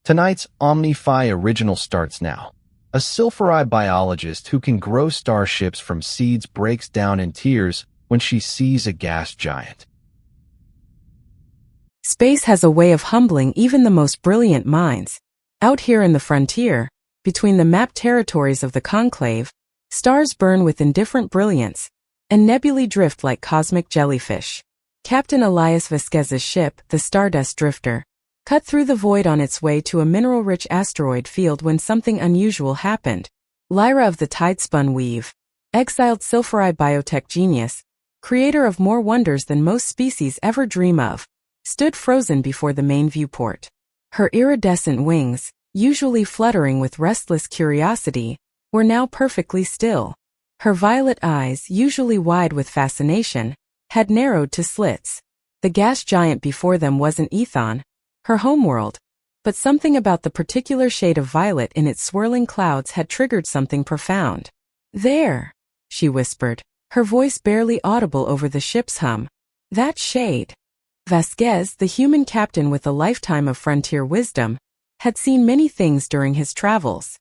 Tonight's Omni-Fi original starts now. A Sylphari biologist who can grow starships from seeds breaks down in tears when she sees a gas giant. Space has a way of humbling even the most brilliant minds. Out here in the frontier, between the mapped territories of the conclave, stars burn with indifferent brilliance, and nebulae drift like cosmic jellyfish. Captain Elias Vasquez's ship, the Stardust Drifter, cut through the void on its way to a mineral-rich asteroid field when something unusual happened. Lyra of the Tidespun Weave, exiled Sylphari biotech genius, creator of more wonders than most species ever dream of, stood frozen before the main viewport. Her iridescent wings, usually fluttering with restless curiosity, were now perfectly still. Her violet eyes, usually wide with fascination, had narrowed to slits. The gas giant before them wasn't Ethon, her homeworld, but something about the particular shade of violet in its swirling clouds had triggered something profound. "There," she whispered, her voice barely audible over the ship's hum. "That shade." Vasquez, the human captain with a lifetime of frontier wisdom, had seen many things during his travels.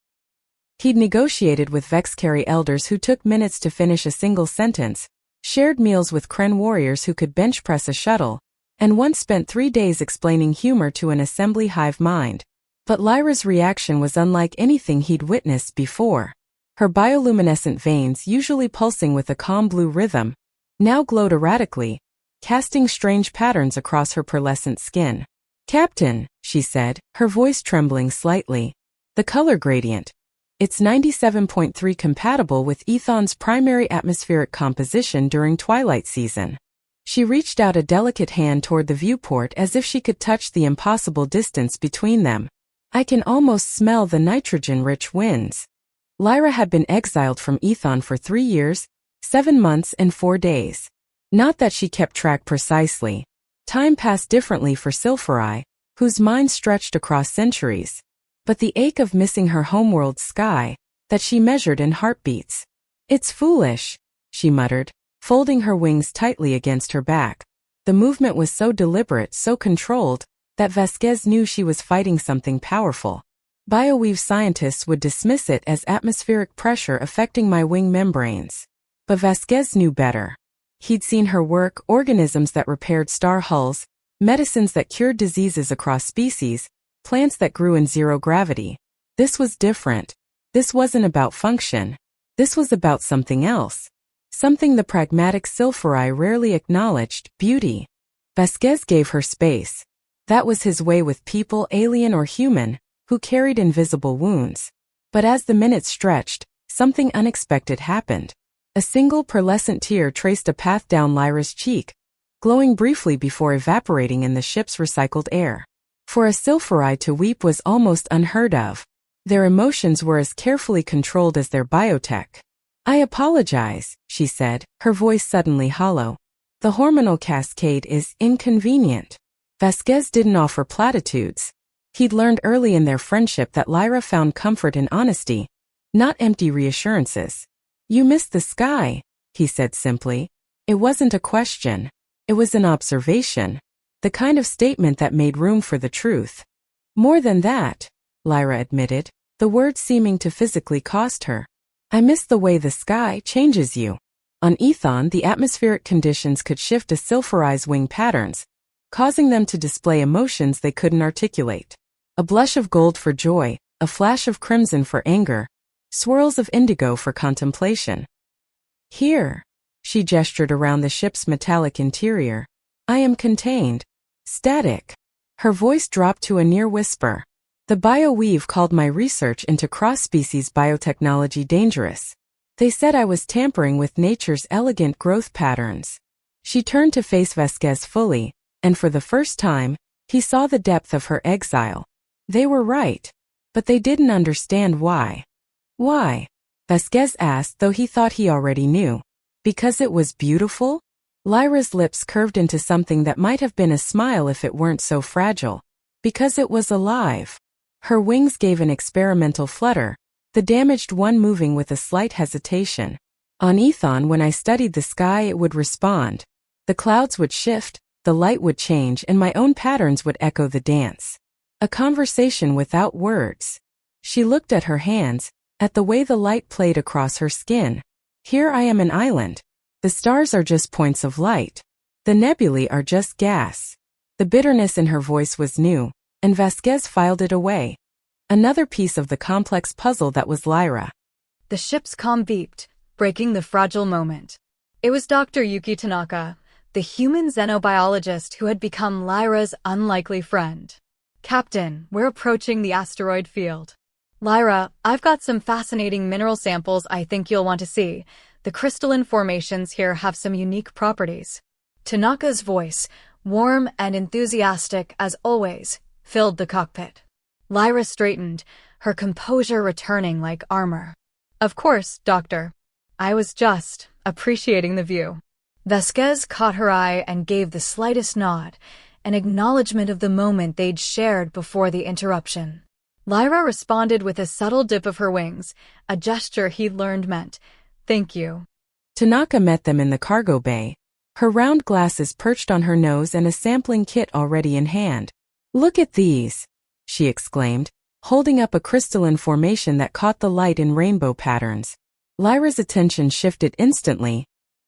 He'd negotiated with Vexcari elders who took minutes to finish a single sentence, shared meals with Kren warriors who could bench press a shuttle, and once spent 3 days explaining humor to an assembly hive mind. But Lyra's reaction was unlike anything he'd witnessed before. Her bioluminescent veins, usually pulsing with a calm blue rhythm, now glowed erratically, casting strange patterns across her pearlescent skin. "Captain," she said, her voice trembling slightly. "The color gradient. It's 97.3 compatible with Ethon's primary atmospheric composition during twilight season." She reached out a delicate hand toward the viewport as if she could touch the impossible distance between them. "I can almost smell the nitrogen-rich winds." Lyra had been exiled from Ethon for 3 years, 7 months and 4 days. Not that she kept track precisely. Time passed differently for Sylphari, whose mind stretched across centuries. But the ache of missing her homeworld's sky, that she measured in heartbeats. "It's foolish," she muttered, folding her wings tightly against her back. The movement was so deliberate, so controlled, that Vasquez knew she was fighting something powerful. Bioweave scientists would dismiss it as atmospheric pressure affecting my wing membranes. But Vasquez knew better. He'd seen her work, organisms that repaired star hulls, medicines that cured diseases across species, plants that grew in zero gravity. This was different. This wasn't about function. This was about something else. Something the pragmatic Sylphari rarely acknowledged: beauty. Vasquez gave her space. That was his way with people, alien or human, who carried invisible wounds. But as the minutes stretched, something unexpected happened. A single pearlescent tear traced a path down Lyra's cheek, glowing briefly before evaporating in the ship's recycled air. For a Sylphari to weep was almost unheard of. Their emotions were as carefully controlled as their biotech. "I apologize," she said, her voice suddenly hollow. "The hormonal cascade is inconvenient." Vasquez didn't offer platitudes. He'd learned early in their friendship that Lyra found comfort in honesty, not empty reassurances. "You missed the sky," he said simply. It wasn't a question. It was an observation. The kind of statement that made room for the truth. "More than that," Lyra admitted, the words seeming to physically cost her. "I miss the way the sky changes you." On Ethon, the atmospheric conditions could shift a Sylphari's wing patterns, causing them to display emotions they couldn't articulate. A blush of gold for joy, a flash of crimson for anger, swirls of indigo for contemplation. "Here," she gestured around the ship's metallic interior, "I am contained. Static." Her voice dropped to a near whisper. "The bioweave called my research into cross-species biotechnology dangerous. They said I was tampering with nature's elegant growth patterns." She turned to face Vasquez fully, and for the first time, he saw the depth of her exile. They were right. But they didn't understand why. "Why?" Vasquez asked, though he thought he already knew. "Because it was beautiful?" Lyra's lips curved into something that might have been a smile if it weren't so fragile. "Because it was alive." Her wings gave an experimental flutter, the damaged one moving with a slight hesitation. "On Ethon, when I studied the sky, it would respond. The clouds would shift, the light would change, and my own patterns would echo the dance. A conversation without words. She looked at her hands, at the way the light played across her skin. Here I am an island. The stars are just points of light. The nebulae are just gas. The bitterness in her voice was new, and Vasquez filed it away. Another piece of the complex puzzle that was Lyra. The ship's comm beeped, breaking the fragile moment. It was Dr. Yuki Tanaka, the human xenobiologist who had become Lyra's unlikely friend. Captain, we're approaching the asteroid field. Lyra, I've got some fascinating mineral samples I think you'll want to see. The crystalline formations here have some unique properties. Tanaka's voice, warm and enthusiastic as always, filled the cockpit. Lyra straightened, her composure returning like armor. Of course, Doctor. I was just appreciating the view. Vasquez caught her eye and gave the slightest nod, an acknowledgement of the moment they'd shared before the interruption. Lyra responded with a subtle dip of her wings, a gesture he'd learned meant, "Thank you." Tanaka met them in the cargo bay, her round glasses perched on her nose and a sampling kit already in hand. "Look at these," she exclaimed, holding up a crystalline formation that caught the light in rainbow patterns. Lyra's attention shifted instantly.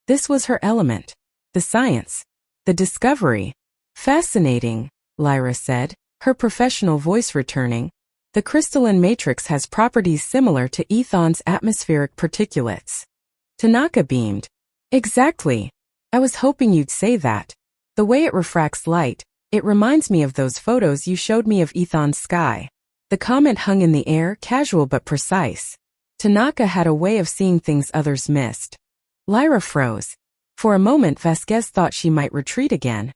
This was her element. The science. The discovery. "Fascinating," Lyra said, her professional voice returning. "The crystalline matrix has properties similar to Ethon's atmospheric particulates." Tanaka beamed. "Exactly. I was hoping you'd say that. The way it refracts light, it reminds me of those photos you showed me of Ethon's sky." The comment hung in the air, casual but precise. Tanaka had a way of seeing things others missed. Lyra froze. For a moment Vasquez thought she might retreat again.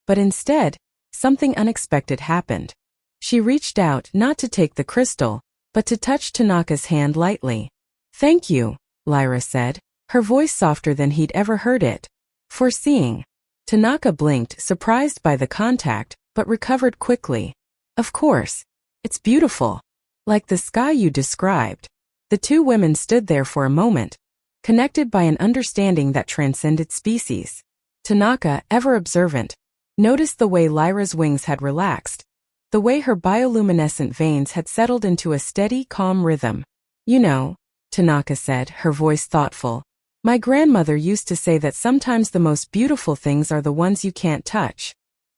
But instead, something unexpected happened. She reached out not to take the crystal, but to touch Tanaka's hand lightly. "Thank you," Lyra said, her voice softer than he'd ever heard it. "For seeing." Tanaka blinked, surprised by the contact, but recovered quickly. "Of course. It's beautiful. Like the sky you described." The two women stood there for a moment, connected by an understanding that transcended species. Tanaka, ever observant, noticed the way Lyra's wings had relaxed, the way her bioluminescent veins had settled into a steady, calm rhythm. "You know," Tanaka said, her voice thoughtful, "my grandmother used to say that sometimes the most beautiful things are the ones you can't touch."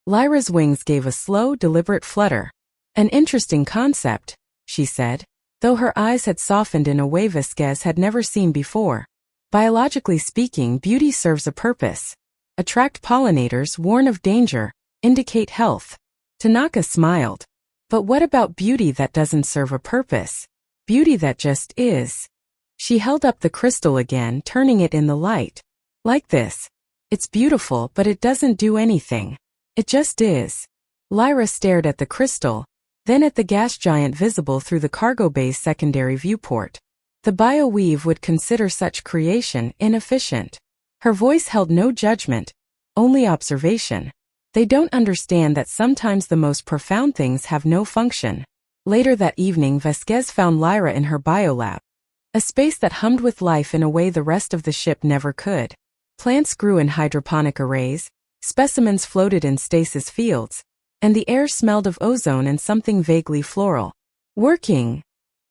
Lyra's wings gave a slow, deliberate flutter. "An interesting concept," she said, though her eyes had softened in a way Vasquez had never seen before. "Biologically speaking, beauty serves a purpose. Attract pollinators, warn of danger, indicate health." Tanaka smiled. "But what about beauty that doesn't serve a purpose? Beauty that just is?" She held up the crystal again, turning it in the light. "Like this. It's beautiful, but it doesn't do anything. It just is." Lyra stared at the crystal, then at the gas giant visible through the cargo bay's secondary viewport. The bioweave would consider such creation inefficient. Her voice held no judgment, only observation. "They don't understand that sometimes the most profound things have no function." Later that evening Vasquez found Lyra in her biolab, a space that hummed with life in a way the rest of the ship never could. Plants grew in hydroponic arrays, specimens floated in stasis fields, and the air smelled of ozone and something vaguely floral. "Working?"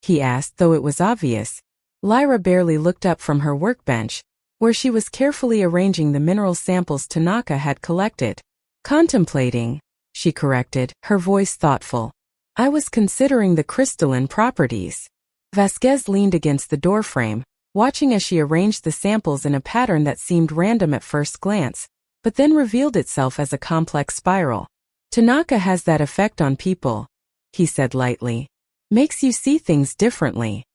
he asked, though it was obvious. Lyra barely looked up from her workbench, where she was carefully arranging the mineral samples Tanaka had collected. "Contemplating," she corrected, her voice thoughtful. "I was considering the crystalline properties." Vasquez leaned against the doorframe, watching as she arranged the samples in a pattern that seemed random at first glance, but then revealed itself as a complex spiral. "Tanaka has that effect on people," he said lightly. "Makes you see things differently."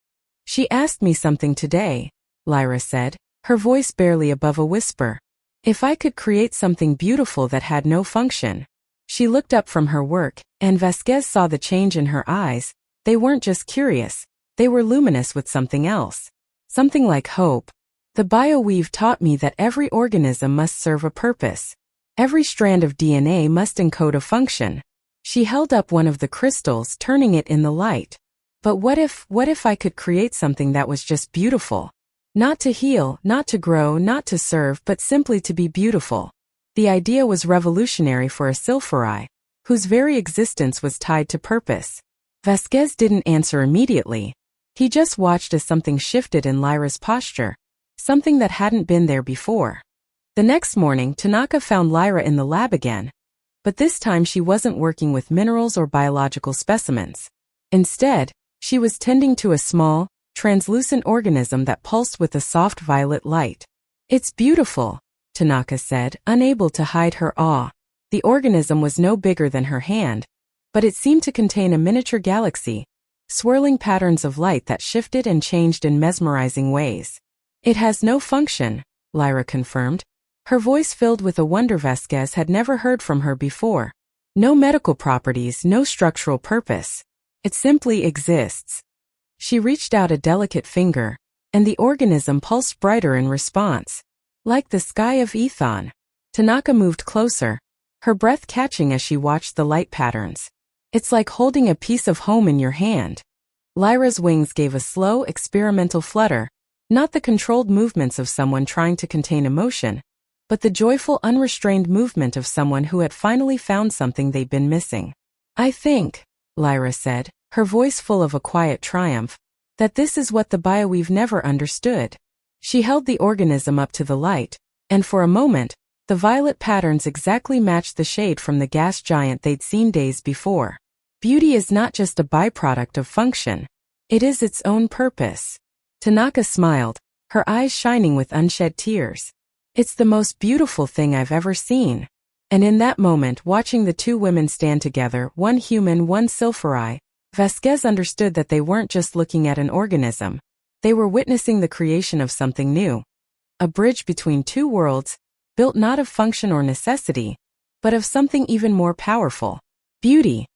"She asked me something today," Lyra said, her voice barely above a whisper. "If I could create something beautiful that had no function." She looked up from her work, and Vasquez saw the change in her eyes. They weren't just curious, they were luminous with something else. Something like hope. "The bioweave taught me that every organism must serve a purpose. Every strand of DNA must encode a function." She held up one of the crystals, turning it in the light. "But what if I could create something that was just beautiful? Not to heal, not to grow, not to serve, but simply to be beautiful." The idea was revolutionary for a Sylphari, whose very existence was tied to purpose. Vasquez didn't answer immediately. He just watched as something shifted in Lyra's posture, something that hadn't been there before. The next morning, Tanaka found Lyra in the lab again, but this time she wasn't working with minerals or biological specimens. Instead, she was tending to a small, translucent organism that pulsed with a soft violet light. "It's beautiful," Tanaka said, unable to hide her awe. The organism was no bigger than her hand, but it seemed to contain a miniature galaxy, swirling patterns of light that shifted and changed in mesmerizing ways. "It has no function," Lyra confirmed, her voice filled with a wonder Vasquez had never heard from her before. "No medical properties, no structural purpose. It simply exists." She reached out a delicate finger, and the organism pulsed brighter in response. "Like the sky of Ethon." Tanaka moved closer, her breath catching as she watched the light patterns. "It's like holding a piece of home in your hand." Lyra's wings gave a slow, experimental flutter, not the controlled movements of someone trying to contain emotion, but the joyful, unrestrained movement of someone who had finally found something they'd been missing. "I think," Lyra said, her voice full of a quiet triumph, "that this is what the bio we've never understood." She held the organism up to the light, and for a moment, the violet patterns exactly matched the shade from the gas giant they'd seen days before. "Beauty is not just a byproduct of function. It is its own purpose." Tanaka smiled, her eyes shining with unshed tears. "It's the most beautiful thing I've ever seen." And in that moment, watching the two women stand together, one human, one Sylphari, Vasquez understood that they weren't just looking at an organism. They were witnessing the creation of something new. A bridge between two worlds, built not of function or necessity, but of something even more powerful. Beauty,